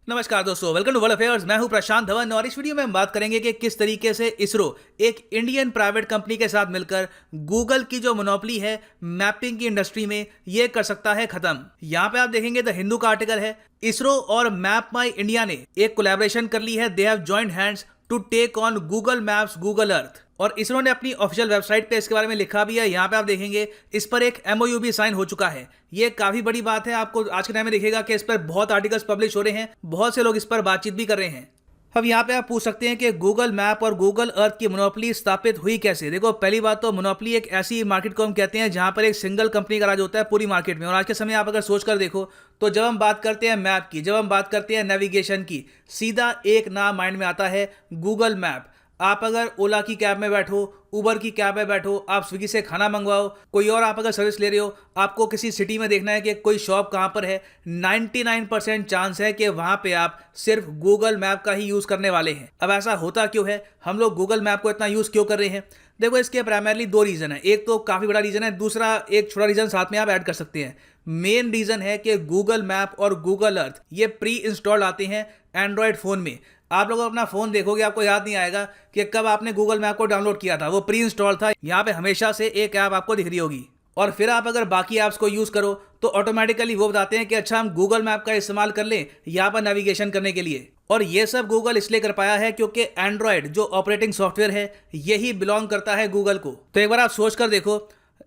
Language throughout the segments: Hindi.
नमस्कार दोस्तों, वेलकम टू वर्ल्ड अफेयर्स। मैं हूं प्रशांत धवन और इस वीडियो में हम बात करेंगे कि किस तरीके से इसरो एक इंडियन प्राइवेट कंपनी के साथ मिलकर गूगल की जो मोनोपोली है मैपिंग की इंडस्ट्री में ये कर सकता है खत्म। यहां पे आप देखेंगे द हिंदू का आर्टिकल है, इसरो और मैप माई इंडिया ने एक कोलैबोरेशन कर ली है। They have joined hands to take on Google Maps Google Earth. और इसरो ने अपनी ऑफिशियल वेबसाइट पे इसके बारे में लिखा भी है। यहाँ पे आप देखेंगे इस पर एक एमओयू भी साइन हो चुका है। ये काफी बड़ी बात है। आपको आज के टाइम में दिखेगा कि इस पर बहुत आर्टिकल्स पब्लिश हो रहे हैं, बहुत से लोग इस पर बातचीत भी कर रहे हैं। अब यहाँ पे आप पूछ सकते हैं कि गूगल मैप और गूगल अर्थ की मोनोपोली स्थापित हुई कैसे। देखो, पहली बात तो मोनोपोली एक ऐसी मार्केट को हम कहते हैं जहाँ पर एक सिंगल कंपनी का राज होता है पूरी मार्केट में। और आज के समय आप अगर सोच कर देखो तो जब हम बात करते हैं मैप की, जब हम बात करते हैं नेविगेशन की, सीधा एक नाम माइंड में आता है गूगल मैप। आप अगर ओला की कैब में बैठो, उबर की कैब में बैठो, आप स्विगी से खाना मंगवाओ, कोई और आप अगर सर्विस ले रहे हो, आपको किसी सिटी में देखना है कि कोई शॉप कहाँ पर है, 99% चांस है कि वहाँ पे आप सिर्फ गूगल मैप का ही यूज़ करने वाले हैं। अब ऐसा होता क्यों है, हम लोग गूगल मैप को इतना यूज़ क्यों कर रहे हैं? देखो, इसके प्राइमरली दो रीज़न है। एक तो काफ़ी बड़ा रीज़न है, दूसरा एक छोटा रीज़न साथ में आप ऐड कर सकते हैं। मेन रीज़न है कि गूगल मैप और गूगल अर्थ ये प्री इंस्टॉल्ड आते हैं एंड्रॉयड फ़ोन में। आप लोग अपना फ़ोन देखोगे, आपको याद नहीं आएगा कि कब आपने गूगल मैप को डाउनलोड किया था। वो प्री इंस्टॉल था। यहाँ पे हमेशा से एक ऐप आपको दिख रही होगी और फिर आप अगर बाकी ऐप्स को यूज़ करो तो ऑटोमेटिकली वो बताते हैं कि अच्छा, हम गूगल मैप का इस्तेमाल कर लें यहाँ पर नेविगेशन करने के लिए। और ये सब गूगल इसलिए कर पाया है क्योंकि एंड्रॉयड जो ऑपरेटिंग सॉफ्टवेयर है यही बिलोंग करता है गूगल को। तो एक बार आप सोच कर देखो,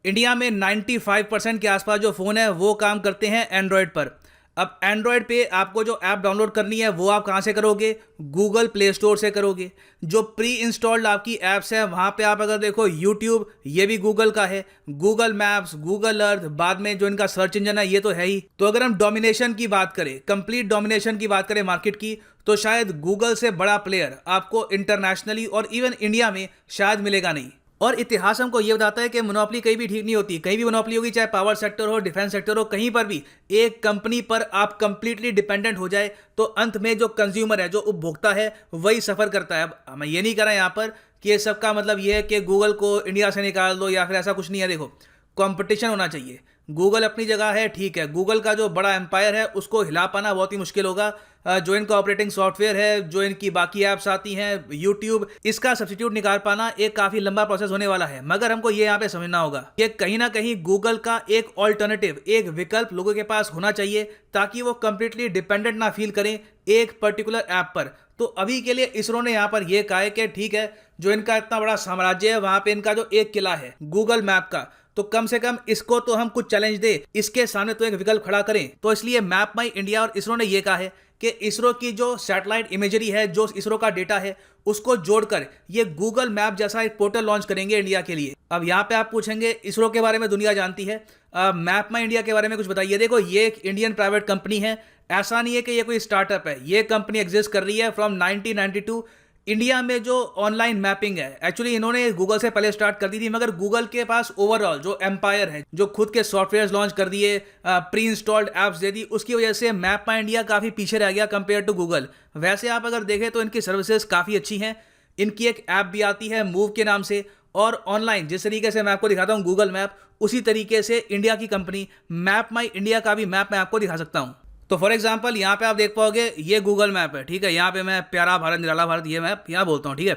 इंडिया में 95% के आसपास जो फ़ोन है वो काम करते हैं एंड्रॉयड पर। अब एंड्रॉयड पे आपको जो ऐप डाउनलोड करनी है वो आप कहाँ से करोगे? गूगल प्ले स्टोर से करोगे। जो प्री इंस्टॉल्ड आपकी ऐप्स हैं वहाँ पे आप अगर देखो, यूट्यूब ये भी गूगल का है, गूगल मैप्स, गूगल अर्थ, बाद में जो इनका सर्च इंजन है ये तो है ही। तो अगर हम डोमिनेशन की बात करें, कंप्लीट डोमिनेशन की बात करें मार्केट की, तो शायद गूगल से बड़ा प्लेयर आपको इंटरनेशनली और इवन इंडिया में शायद मिलेगा नहीं। और इतिहास हमको ये बताता है कि मोनोपोली कहीं भी ठीक नहीं होती। कहीं भी मोनोपोली होगी, चाहे पावर सेक्टर हो, डिफेंस सेक्टर हो, कहीं पर भी एक कंपनी पर आप कंप्लीटली डिपेंडेंट हो जाए तो अंत में जो कंज्यूमर है, जो उपभोक्ता है, वही सफ़र करता है। अब मैं ये नहीं कह रहा यहाँ पर कि ये सबका मतलब ये है कि गूगल को इंडिया से निकाल दो या फिर ऐसा कुछ नहीं है। देखो, कंपटीशन होना चाहिए। गूगल अपनी जगह है, ठीक है। गूगल का जो बड़ा एम्पायर है उसको हिला पाना बहुत ही मुश्किल होगा। जो इनका ऑपरेटिंग सॉफ्टवेयर है, जो इनकी बाकी ऐप्स आती हैं, यूट्यूब, इसका सब्स्टिट्यूट निकाल पाना एक काफ़ी लंबा प्रोसेस होने वाला है। मगर हमको ये यहाँ पे समझना होगा कि कहीं ना कहीं गूगल का एक ऑल्टरनेटिव, एक विकल्प लोगों के पास होना चाहिए ताकि वो कंप्लीटली डिपेंडेंट ना फील करें एक पर्टिकुलर ऐप पर। तो अभी के लिए इसरो ने यहाँ पर यह कहा है कि ठीक है, जो इनका इतना बड़ा साम्राज्य है वहाँ पे इनका जो एक किला है गूगल मैप का, तो कम से कम इसको तो हम कुछ चैलेंज दे, इसके सामने तो एक विकल्प खड़ा करें। तो इसलिए मैप माई इंडिया और इसरो ने यह कहा है कि इसरो की जो सैटेलाइट इमेजरी है, जो इसरो का डेटा है, उसको जोड़कर ये गूगल मैप जैसा एक पोर्टल लॉन्च करेंगे इंडिया के लिए। अब यहाँ पे आप पूछेंगे इसरो के बारे में दुनिया जानती है, मैप माई इंडिया के बारे में कुछ बताइए। देखो, ये एक इंडियन प्राइवेट कंपनी है। ऐसा नहीं है कि ये कोई स्टार्टअप है। ये कंपनी एग्जिस्ट कर रही है फ्रॉम 1992। इंडिया में जो ऑनलाइन मैपिंग है, एक्चुअली इन्होंने गूगल से पहले स्टार्ट कर दी थी, मगर गूगल के पास ओवरऑल जो एम्पायर है, जो खुद के सॉफ्टवेयर लॉन्च कर दिए, प्री इंस्टॉल्ड ऐप्स दे दी, उसकी वजह से मैप माई इंडिया काफ़ी पीछे रह गया कंपेयर टू गूगल। वैसे आप अगर देखें तो इनकी सर्विसेज काफ़ी अच्छी हैं। इनकी एक ऐप भी आती है मूव के नाम से, और ऑनलाइन जिस तरीके से मैं आपको दिखाता हूँ गूगल मैप, उसी तरीके से इंडिया की कंपनी मैप माई इंडिया का भी मैप मैं आपको दिखा सकता हूँ। तो फॉर एग्जांपल यहाँ पे आप देख पाओगे ये गूगल मैप है, ठीक है। यहाँ पे मैं प्यारा भारत निराला भारत ये मैप यहाँ बोलता हूँ, ठीक है।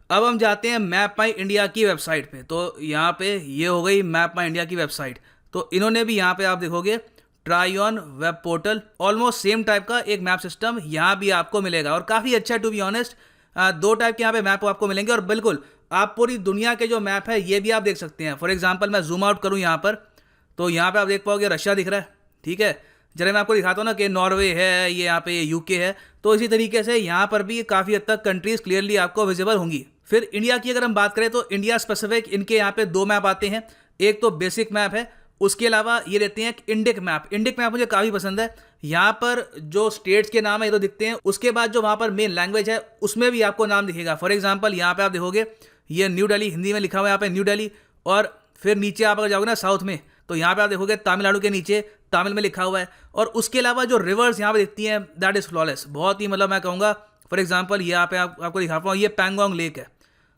अब हम जाते हैं मैप माई इंडिया की वेबसाइट पे। तो यहाँ पे ये हो गई मैप माई इंडिया की वेबसाइट। तो इन्होंने भी यहाँ पे आप देखोगे try on web portal, almost same type का एक मैप सिस्टम यहाँ भी आपको मिलेगा और काफ़ी अच्छा है टू बी ऑनेस्ट। दो टाइप के यहाँ पे मैप आपको मिलेंगे और बिल्कुल आप पूरी दुनिया के जो मैप है ये भी आप देख सकते हैं। फॉर एग्जाम्पल मैं जूम आउट करूँ यहाँ पर, तो यहाँ पर आप देख पाओगे रशिया दिख रहा है, ठीक है। जरा मैं आपको दिखाता हूँ ना कि नॉर्वे है, ये यहाँ पे यूके है। तो इसी तरीके से यहाँ पर भी काफ़ी हद तक कंट्रीज़ क्लियरली आपको विजिबल होंगी। फिर इंडिया की अगर हम बात करें तो इंडिया स्पेसिफिक इनके यहाँ पे दो मैप आते हैं। एक तो बेसिक मैप है, उसके अलावा ये देते हैं इंडिक मैप। इंडिक मैप मुझे काफ़ी पसंद है। यहाँ पर जो स्टेट्स के नाम है ये तो दिखते हैं, उसके बाद जो वहाँ पर मेन लैंग्वेज है उसमें भी आपको नाम दिखेगा। फॉर एग्जाम्पल यहाँ पे आप देखोगे ये न्यू दिल्ली हिंदी में लिखा हुआ है, यहाँ पे न्यू दिल्ली। और फिर नीचे आप अगर जाओगे ना साउथ में, तो यहाँ पे आप देखोगे तमिलनाडु के नीचे तमिल में लिखा हुआ है। और उसके अलावा जो रिवर्स यहाँ पे दिखती हैं दैट इज़ फ्लॉलेस, बहुत ही मतलब मैं कहूँगा। फॉर एग्जांपल यहाँ पे आपको दिखा पाऊँ, ये पैंगोंग लेक है।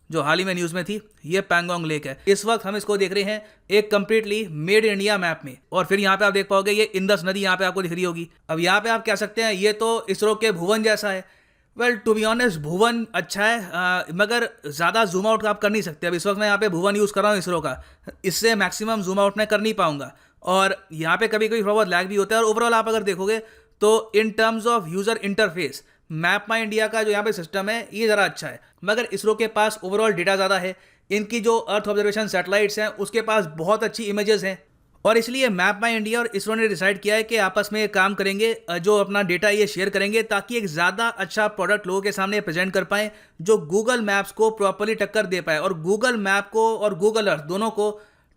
जो हाल ही में न्यूज़ में थी, ये पैंगोंग लेक है। इस वक्त हम इसको देख रहे हैं एक कंप्लीटली मेड इंडिया मैप में। और फिर यहाँ पे आप देख पाओगे ये इंदस नदी यहाँ पे आपको दिख रही होगी। अब यहाँ पे आप कह सकते हैं ये तो इसरो के भुवन जैसा है। वेल टू बी ऑनेस्ट भुवन अच्छा है, मगर ज़्यादा जूम आउट आप कर नहीं सकते। अब इस वक्त मैं यहाँ पे भुवन यूज़ कर रहा हूँ इसरो का, इससे मैक्सिमम जूम आउट मैं कर नहीं पाऊंगा और यहाँ पे कभी कभी थोड़ा बहुत लैग भी होता है। और ओवरऑल आप अगर देखोगे तो in terms of user interface map my India का जो यहाँ पे सिस्टम है ये ज़रा अच्छा है, मगर इसरो के पास ओवरऑल डेटा ज़्यादा है। इनकी जो अर्थ ऑब्जर्वेशन सैटेलाइट्स हैं उसके पास बहुत अच्छी इमेजेस हैं और इसलिए मैप माई इंडिया और इसरो ने डिसाइड किया है कि आपस में काम करेंगे, जो अपना डेटा ये शेयर करेंगे ताकि एक ज़्यादा अच्छा प्रोडक्ट लोगों के सामने प्रेजेंट कर पाएँ जो गूगल मैप्स को प्रॉपरली टक्कर दे पाए। और गूगल मैप को और गूगल अर्थ दोनों को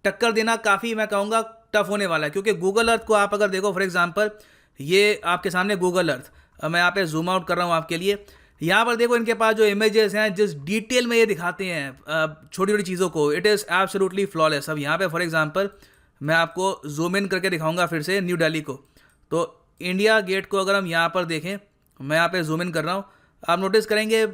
टक्कर देना काफ़ी मैं कहूँगा टफ होने वाला है, क्योंकि गूगल अर्थ को आप अगर देखो फॉर एग्जांपल ये आपके सामने गूगल अर्थ, मैं यहाँ पे जूम आउट कर रहा हूँ आपके लिए। यहाँ पर देखो इनके पास जो इमेजेस हैं जिस डिटेल में ये दिखाते हैं छोटी छोटी चीज़ों को, इट इज़ एब्सोल्युटली फ्लॉलेस। अब यहाँ पे फॉर एग्जांपल मैं आपको जूम इन करके दिखाऊंगा फिर से न्यू दिल्ली को। तो इंडिया गेट को अगर हम यहाँ पर देखें, मैं यहाँ पे जूम इन कर रहा हूँ, आप नोटिस करेंगे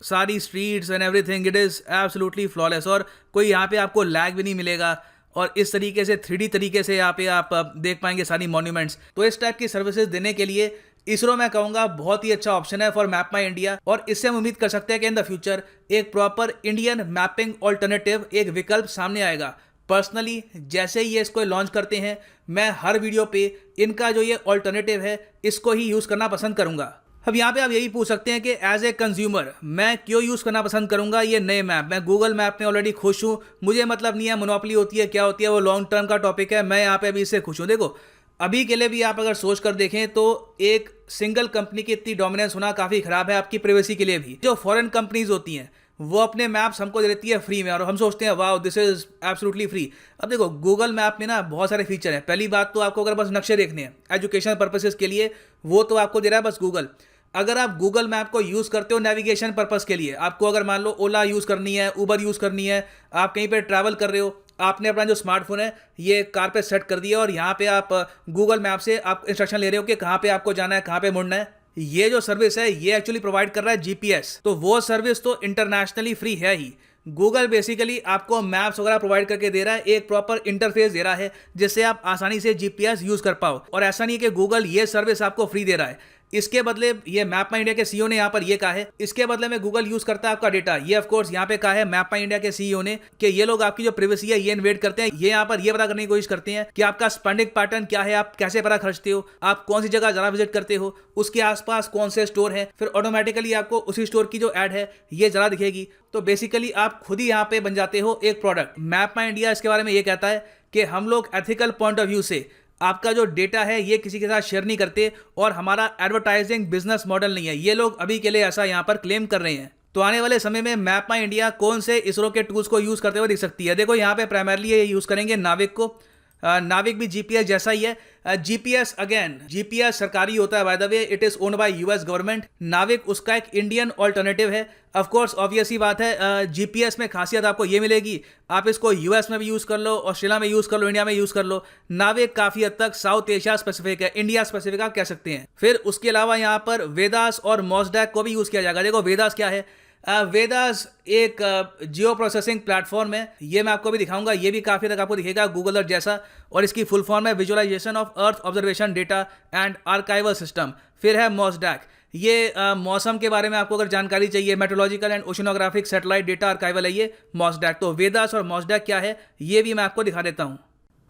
सारी streets and everything it is absolutely flawless और कोई यहाँ पे आपको लैग भी नहीं मिलेगा। और इस तरीके से 3D तरीके से यहाँ पे आप देख पाएंगे सारी मॉन्यूमेंट्स। तो इस टाइप की सर्विसेज देने के लिए इसरो मैं कहूँगा बहुत ही अच्छा ऑप्शन है फॉर मैप माई इंडिया। और इससे हम उम्मीद कर सकते हैं कि इन द फ्यूचर एक प्रॉपर इंडियन मैपिंग ऑल्टरनेटिव एक विकल्प सामने आएगा। पर्सनली जैसे ही ये इसको लॉन्च करते हैं मैं हर वीडियो पे इनका जो ये ऑल्टरनेटिव है इसको ही यूज़ करना पसंद करूँगा। अब यहाँ पे आप यही पूछ सकते हैं कि एज ए कंज्यूमर मैं क्यों यूज़ करना पसंद करूँगा ये नए मैप। मैं गूगल मैप में ऑलरेडी खुश हूँ, मुझे मतलब नहीं है मोनोपोली होती है क्या होती है, वो लॉन्ग टर्म का टॉपिक है। मैं यहाँ पे अभी इससे खुश हूँ। देखो अभी के लिए भी आप अगर सोच कर देखें तो एक सिंगल कंपनी की इतनी डोमिनेंस होना काफ़ी ख़राब है आपकी प्राइवेसी के लिए भी। जो फॉरेन कंपनीज होती हैं वो अपने मैप्स हमको दे देती है फ्री में और हम सोचते हैं वाह दिस इज़ एब्सोल्युटली फ्री। अब देखो गूगल मैप में ना बहुत सारे फीचर हैं। पहली बात तो आपको अगर बस नक्शे देखने हैं एजुकेशन पर्पसेस के लिए वो तो आपको दे रहा है बस गूगल। अगर आप गूगल मैप को यूज़ करते हो नेविगेशन पर्पस के लिए, आपको अगर मान लो ओला यूज़ करनी है, उबर यूज़ करनी है, आप कहीं पे ट्रैवल कर रहे हो, आपने अपना जो स्मार्टफोन है ये कार पे सेट कर दिया और यहाँ पे आप गूगल मैप से आप इंस्ट्रक्शन ले रहे हो कि कहाँ पे आपको जाना है, कहाँ पे मुड़ना है। ये जो सर्विस है ये एक्चुअली प्रोवाइड कर रहा है जीपीएस। तो वो सर्विस तो इंटरनेशनली फ्री है ही। गूगल बेसिकली आपको मैप्स वगैरह प्रोवाइड करके दे रहा है, एक प्रॉपर इंटरफेस दे रहा है जिससे आप आसानी से जीपीएस यूज़ कर पाओ। और ऐसा नहीं है कि गूगल ये सर्विस आपको फ्री दे रहा है, इसके बदले ये मैप माई इंडिया के सीईओ ने यहाँ पर ये कहा है इसके बदले में गूगल यूज करता है आपका डेटा। ये ऑफ कोर्स यहाँ पे कहा है मैप माई इंडिया के सीईओ ने कि ये लोग आपकी जो प्राइवेसी है ये इन्वेड करते हैं। ये यहाँ पर ये पता करने की कोशिश करते हैं कि आपका स्पेंडिंग पैटर्न क्या है, आप कैसे पैसा खर्चते हो, आप कौन सी जगह ज़्यादा विजिट करते हो, उसके आसपास कौन से स्टोर है, फिर ऑटोमेटिकली आपको उसी स्टोर की जो एड है ये ज़्यादा दिखेगी। तो बेसिकली आप खुद ही यहाँ पे बन जाते हो एक प्रोडक्ट। मैप माई इंडिया इसके बारे में ये कहता है कि हम लोग एथिकल पॉइंट ऑफ व्यू से आपका जो डेटा है ये किसी के साथ शेयर नहीं करते और हमारा एडवर्टाइजिंग बिजनेस मॉडल नहीं है। ये लोग अभी के लिए ऐसा यहाँ पर क्लेम कर रहे हैं। तो आने वाले समय में मैप माई इंडिया कौन से इसरो के टूल्स को यूज़ करते हुए दिख सकती है। देखो यहाँ पे प्राइमरली ये यूज़ करेंगे नाविक को। नाविक भी जीपीएस जैसा ही है। जीपीएस अगेन जीपीएस सरकारी होता है by the way, it is owned by US government. नाविक उसका एक इंडियन ऑल्टरनेटिव है। ऑफ कोर्स ऑब्वियस ही बात है जीपीएस में खासियत आपको ये मिलेगी, आप इसको यूएस में भी यूज़ कर लो, ऑस्ट्रेलिया में यूज़ कर लो, इंडिया में यूज़ कर लो। नाविक काफ़ी हद तक साउथ एशिया स्पेसिफिक है, इंडिया स्पेसिफिक आप कह सकते हैं। फिर उसके अलावा यहाँ पर वेदास और मॉसडैक को भी यूज़ किया जाएगा। देखो वेदास क्या है, वेदास एक जियो प्रोसेसिंग प्लेटफॉर्म है। ये मैं आपको भी दिखाऊंगा, ये भी काफ़ी तक आपको दिखेगा गूगल अर्थ जैसा, और इसकी फुल फॉर्म है visualisation of earth observation data and archival system. फिर है मॉसडैक, ये मौसम के बारे में आपको अगर जानकारी चाहिए, meteorological and oceanographic satellite data archival है ये मॉसडैक। तो वेदास और मॉसडैक क्या है ये भी मैं आपको दिखा देता हूँ।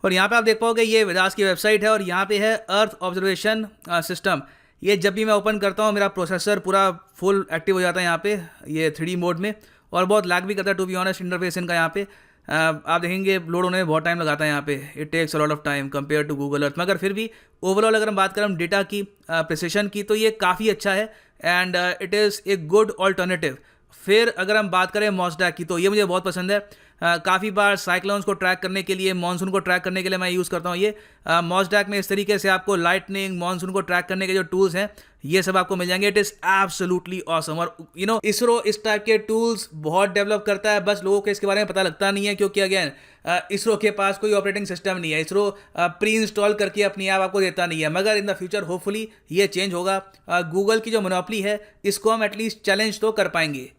और यहाँ पे आप देख पाओगे ये वेदास की वेबसाइट है और यहाँ पे है अर्थ ऑब्जर्वेशन सिस्टम। ये जब भी मैं ओपन करता हूँ मेरा प्रोसेसर पूरा फुल एक्टिव हो जाता है यहाँ पे ये 3D मोड में, और बहुत लैग भी करता है टू बी ऑनेस्ट इंटरफेस इनका। यहाँ पे आप देखेंगे लोड होने में बहुत टाइम लगाता है यहाँ पे, it takes a lot of time compare to Google Earth. मगर फिर भी ओवरऑल अगर हम बात करें डेटा की प्रिसिशन की तो ये काफ़ी अच्छा है and it is a good alternative. फिर अगर हम बात करें मॉसडैक की तो ये मुझे बहुत पसंद है। काफ़ी बार साइक्लोन्स को ट्रैक करने के लिए, मानसून को ट्रैक करने के लिए मैं यूज़ करता हूँ ये मॉसडैक में। इस तरीके से आपको लाइटनिंग, मानसून को ट्रैक करने के जो टूल्स हैं ये सब आपको मिल जाएंगे। It is absolutely awesome. और यू नो इसरो इस टाइप के टूल्स बहुत डेवलप करता है, बस लोगों को इसके बारे में पता लगता नहीं है क्योंकि अगेन इसरो के पास कोई ऑपरेटिंग सिस्टम नहीं है। इसरो प्री इंस्टॉल करके अपनी ऐप आपको देता नहीं है, मगर इन द फ्यूचर होपफुली ये चेंज होगा। गूगल की जो मोनोपोली है इसको हम एटलीस्ट चैलेंज तो कर पाएंगे।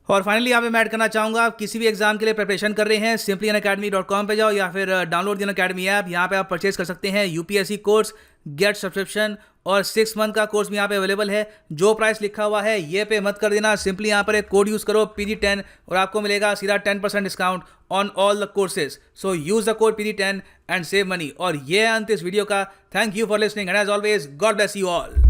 और फाइनली यहाँ पे मैं ऐड करना चाहूँगा, आप किसी भी एग्जाम के लिए प्रिपरेशन कर रहे हैं, simplyunacademy.com पे जाओ या फिर डाउनलोड दी अनअकैडमी ऐप, यहाँ पे आप परचेज कर सकते हैं यूपीएससी कोर्स, गेट सब्सक्रिप्शन और 6 मंथ का कोर्स भी यहाँ पे अवेलेबल है। जो प्राइस लिखा हुआ है ये पे मत कर देना, सिंपली यहाँ पर एक कोड यूज़ करो PD10 और आपको मिलेगा सीधा 10% discount on all the courses. So use the code PD10 and save money. और ये अंत इस वीडियो का। Thank you for listening and as always God bless you all.